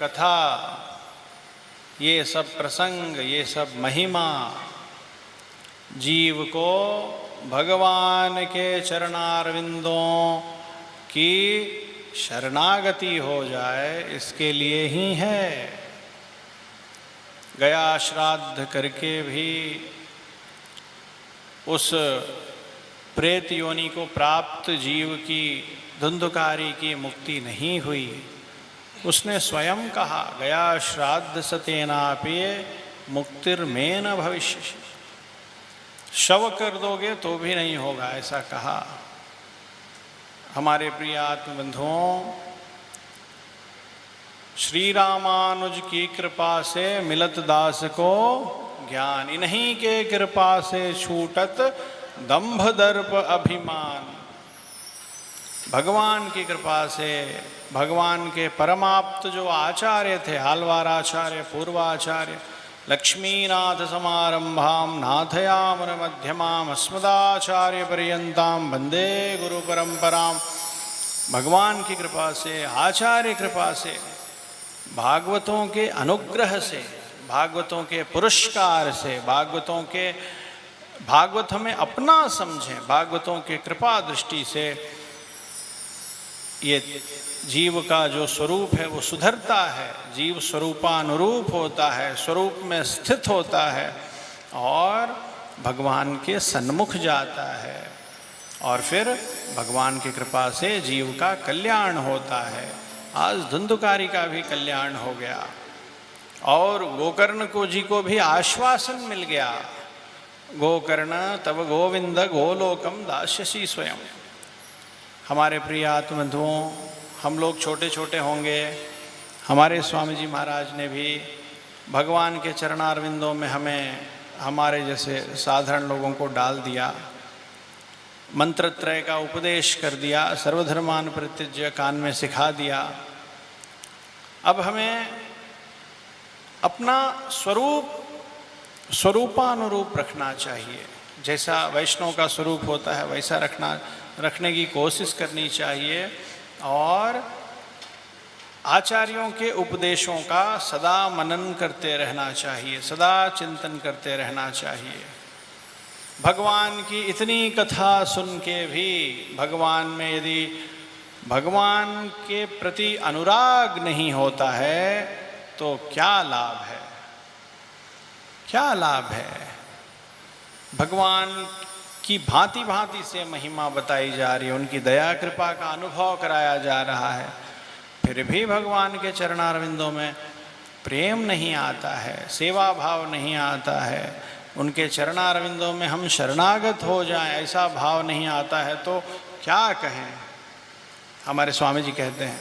कथा, ये सब प्रसंग, ये सब महिमा जीव को भगवान के चरणारविंदों की शरणागति हो जाए, इसके लिए ही है। गया श्राद्ध करके भी उस प्रेत योनि को प्राप्त जीव की, धुंधुकारी की मुक्ति नहीं हुई। उसने स्वयं कहा, गया श्राद्ध सतेनापि मुक्तिर्मेन भविष्य, शव कर दोगे तो भी नहीं होगा, ऐसा कहा। हमारे प्रिय आत्मबंधुओं, श्री रामानुज की कृपा से मिलत दास को ज्ञान, इन्हीं के कृपा से छूटत दंभ दर्प अभिमान। भगवान की कृपा से, भगवान के परमाप्त जो आचार्य थे, आलवार आचार्य, पूर्वाचार्य, लक्ष्मीनाथ समारंभाम नाथयामन मध्यमाम अस्मदाचार्य पर्यंताम वंदे गुरु परंपराम। भगवान की कृपा से, आचार्य कृपा से, भागवतों के अनुग्रह से, भागवतों के पुरस्कार से, भागवत हमें अपना समझें, भागवतों के कृपा दृष्टि से ये जीव का जो स्वरूप है वो सुधरता है, जीव स्वरूपानुरूप होता है, स्वरूप में स्थित होता है और भगवान के सन्मुख जाता है, और फिर भगवान की कृपा से जीव का कल्याण होता है। आज धुंधुकारी का भी कल्याण हो गया और गोकर्ण को जी को भी आश्वासन मिल गया, गोकर्ण तब गोविंद गोलोकम दास्यसि स्वयं। हमारे प्रिय आत्मबंधुओं, हम लोग छोटे छोटे होंगे, हमारे स्वामी जी महाराज ने भी भगवान के चरणारविंदों में हमें, हमारे जैसे साधारण लोगों को डाल दिया, मंत्रत्रय का उपदेश कर दिया, सर्वधर्मान परित्यज्य कान में सिखा दिया। अब हमें अपना स्वरूपानुरूप रखना चाहिए, जैसा वैष्णव का स्वरूप होता है वैसा रखने की कोशिश करनी चाहिए, और आचार्यों के उपदेशों का सदा मनन करते रहना चाहिए, सदा चिंतन करते रहना चाहिए। भगवान की इतनी कथा सुन के भी भगवान में यदि भगवान के प्रति अनुराग नहीं होता है तो क्या लाभ है, क्या लाभ है। भगवान की भांति भांति से महिमा बताई जा रही है, उनकी दया कृपा का अनुभव कराया जा रहा है, फिर भी भगवान के चरणारविंदों में प्रेम नहीं आता है, सेवा भाव नहीं आता है, उनके चरणारविंदों में हम शरणागत हो जाएं ऐसा भाव नहीं आता है, तो क्या कहें। हमारे स्वामी जी कहते हैं,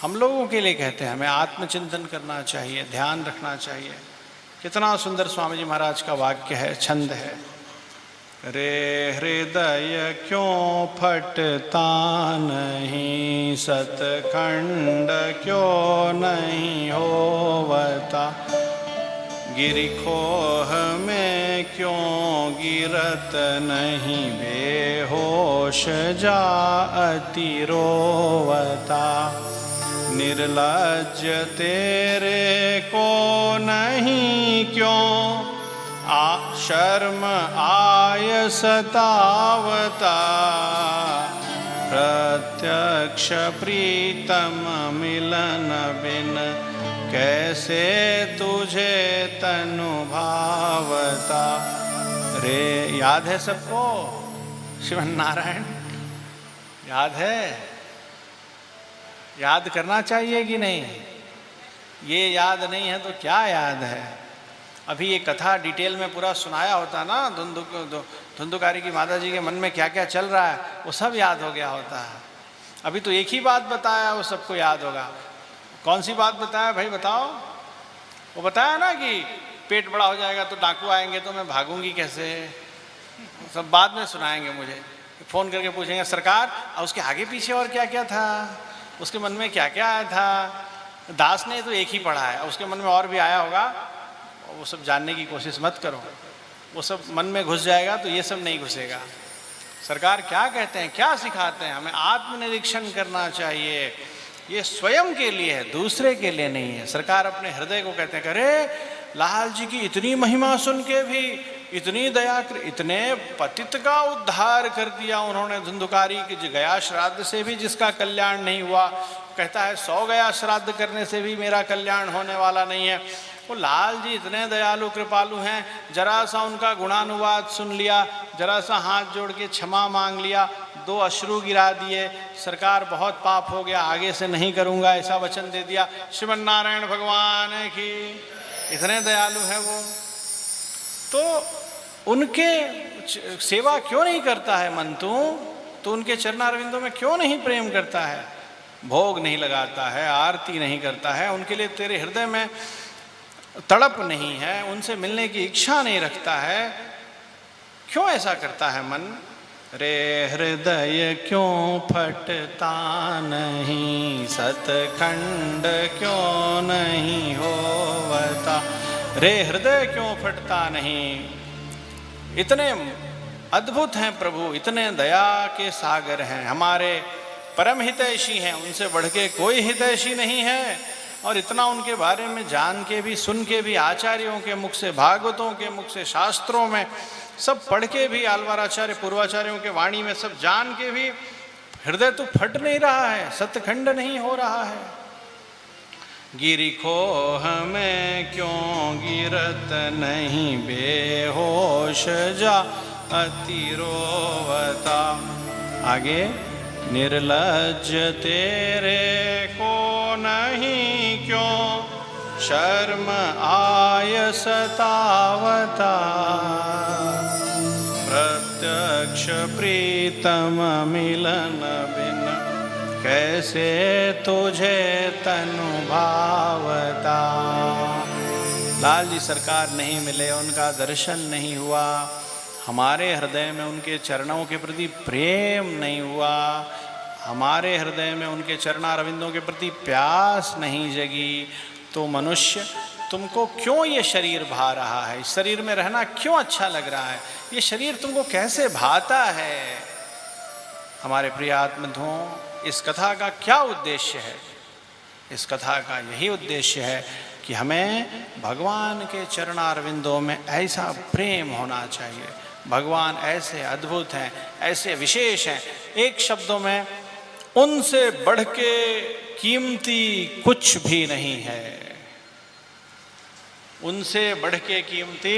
हम लोगों के लिए कहते हैं, हमें आत्मचिंतन करना चाहिए, ध्यान रखना चाहिए। कितना सुंदर स्वामी जी महाराज का वाक्य है, छंद है, रे हृदय क्यों फटता नहीं, सतखंड क्यों नहीं होवता, गिरिखोह में क्यों गिरत नहीं, बेहोश जा अति रोवता, निर्लज्ज तेरे को नहीं क्यों, शर्म आय सतावता, प्रत्यक्ष प्रीतम मिलन बिन, कैसे तुझे तनु भावता। रे याद है सबको श्रीमन नारायण, याद है, याद करना चाहिए कि नहीं। ये याद नहीं है तो क्या याद है। अभी ये कथा डिटेल में पूरा सुनाया होता ना, धुंधुकारी की माता जी के मन में क्या क्या चल रहा है वो सब याद हो गया होता है। अभी तो एक ही बात बताया, वो सबको याद होगा। कौन सी बात बताया भाई, बताओ। वो बताया ना कि पेट बड़ा हो जाएगा तो डाकू आएंगे तो मैं भागूंगी कैसे, सब बाद में सुनाएंगे मुझे, फ़ोन करके पूछेंगे सरकार और उसके आगे पीछे और क्या क्या था, उसके मन में क्या क्या आया था। दास ने तो एक ही पढ़ा है, उसके मन में और भी आया होगा, वो सब जानने की कोशिश मत करो, वो सब मन में घुस जाएगा तो ये सब नहीं घुसेगा। सरकार क्या कहते हैं, क्या सिखाते हैं, हमें आत्मनिरीक्षण करना चाहिए, ये स्वयं के लिए है, दूसरे के लिए नहीं है। सरकार अपने हृदय को कहते हैं, अरे लाल जी की इतनी महिमा सुन के भी, इतनी दया कर, इतने पतित का उद्धार कर दिया उन्होंने धुंधुकारी की, गया श्राद्ध से भी जिसका कल्याण नहीं हुआ, कहता है 100 गया श्राद्ध करने से भी मेरा कल्याण होने वाला नहीं है। वो लाल जी इतने दयालु कृपालु हैं, जरा सा उनका गुणानुवाद सुन लिया, जरा सा हाथ जोड़ के क्षमा मांग लिया, 2 अश्रु गिरा दिए, सरकार बहुत पाप हो गया, आगे से नहीं करूँगा, ऐसा वचन दे दिया। श्रीमन नारायण भगवान की, इतने दयालु हैं वो। तो उनके सेवा क्यों नहीं करता है मन तो उनके चरणारविंदों में क्यों नहीं प्रेम करता है, भोग नहीं लगाता है, आरती नहीं करता है, उनके लिए तेरे हृदय में तड़प नहीं है, उनसे मिलने की इच्छा नहीं रखता है, क्यों ऐसा करता है मन? रे हृदय क्यों फटता नहीं, सतखंड क्यों नहीं होवता, रे हृदय क्यों फटता नहीं। इतने अद्भुत हैं प्रभु, इतने दया के सागर हैं, हमारे परम हितैषी हैं, उनसे बढ़ के कोई हितैषी नहीं है। और इतना उनके बारे में जान के भी, सुन के भी, आचार्यों के मुख से, भागवतों के मुख से, शास्त्रों में सब पढ़ के भी, आचार्य पूर्वाचार्यों के वाणी में सब जान के भी हृदय तो फट नहीं रहा है, सतखंड नहीं हो रहा है। गिरि खोह में क्यों गिरत नहीं, बेहोश जा अति रोवता। आगे, निर्लज्ज तेरे को नहीं क्यों, शर्म आय सतावता। प्रत्यक्ष प्रीतम मिलन बिन, कैसे तुझे तनु भावता। लाल जी सरकार नहीं मिले, उनका दर्शन नहीं हुआ, हमारे हृदय में उनके चरणों के प्रति प्रेम नहीं हुआ, हमारे हृदय में उनके चरणारविंदों के प्रति प्यास नहीं जगी, तो मनुष्य तुमको क्यों ये शरीर भा रहा है, इस शरीर में रहना क्यों अच्छा लग रहा है, ये शरीर तुमको कैसे भाता है। हमारे प्रिय आत्मधों, इस कथा का क्या उद्देश्य है? इस कथा का यही उद्देश्य है कि हमें भगवान के चरणारविंदों में ऐसा प्रेम होना चाहिए। भगवान ऐसे अद्भुत हैं, ऐसे विशेष हैं, एक शब्दों में उनसे बढ़ के कीमती कुछ भी नहीं है। उनसे बढ़ के कीमती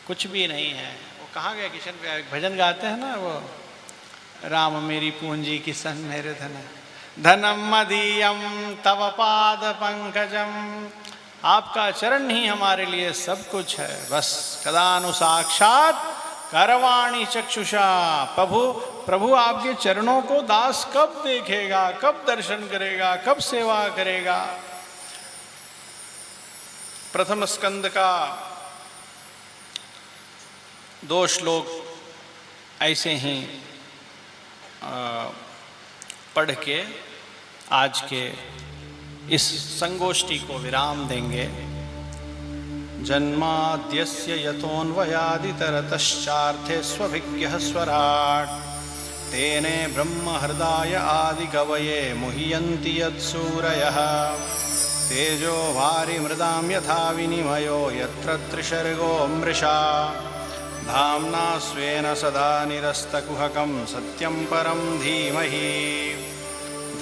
कुछ भी नहीं है। वो कहाँ गए किशन पे, भजन गाते हैं ना वो, राम मेरी पूंजी किशन मेरे धन, धनम मदीयम तव पाद पंकजम। आपका चरण ही हमारे लिए सब कुछ है। बस कदानु साक्षात करवाणी चक्षुषा। प्रभु आपके चरणों को दास कब देखेगा, कब दर्शन करेगा, कब सेवा करेगा। प्रथम स्कंद का 2 श्लोक ऐसे ही पढ़ के आज के इस संगोष्ठी को विराम देंगे। जन्माद्यस्य यतोऽन्वयादितरतश्चार्थे स्वभिज्ञः स्वराट्, तेने ब्रह्म हृदय आदि कवये मुह्यन्ति यत्सूरयः। तेजो वारिमृदां यथा विनिमयो यत्र त्रिसर्गो मृषा, धाम्ना स्वेन सदा निरस्तकुहकं सत्यं परं धीमहि।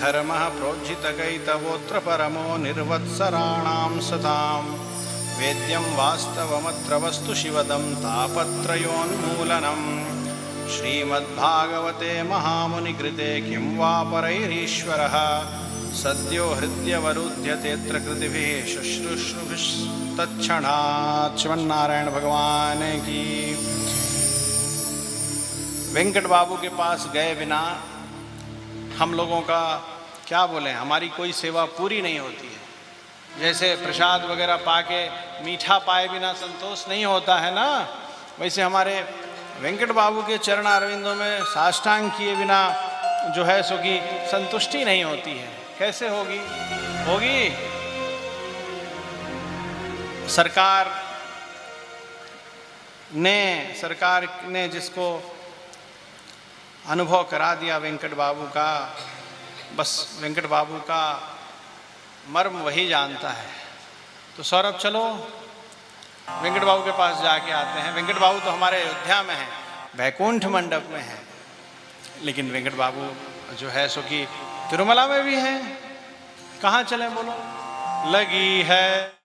धर्मः प्रोज्झितकैतवोऽत्र परमो निर्वत्सराणां सतां, वेद्यं वास्तवमत्र वस्तु शिवदं तापत्रयोन्मूलनम्। श्रीमद्भागवते महामुनिकृते किं वा परैरीश्वरः, सद्यो हृद्यवरुध्यतेऽत्र कृतिभिः शुश्रूषुभिस्तत्क्षणात्। श्रीमन्नारायण भगवान की। वेंकट बाबू के पास गए बिना हम लोगों का क्या बोलें, हमारी कोई सेवा पूरी नहीं होती है। जैसे प्रसाद वगैरह पाके, मीठा पाए बिना संतोष नहीं होता है ना, वैसे हमारे वेंकट बाबू के चरण अरविंदों में साष्टांग किए बिना जो है सो की संतुष्टि नहीं होती है। कैसे होगी? सरकार ने जिसको अनुभव करा दिया वेंकट बाबू का, बस वेंकट बाबू का मर्म वही जानता है। तो सौरभ चलो वेंकट बाबू के पास जाके आते हैं। वेंकट बाबू तो हमारे अयोध्या में हैं, वैकुंठ मंडप में हैं, लेकिन वेंकट बाबू जो है सो कि तिरुमला में भी हैं। कहाँ चले बोलो? लगी है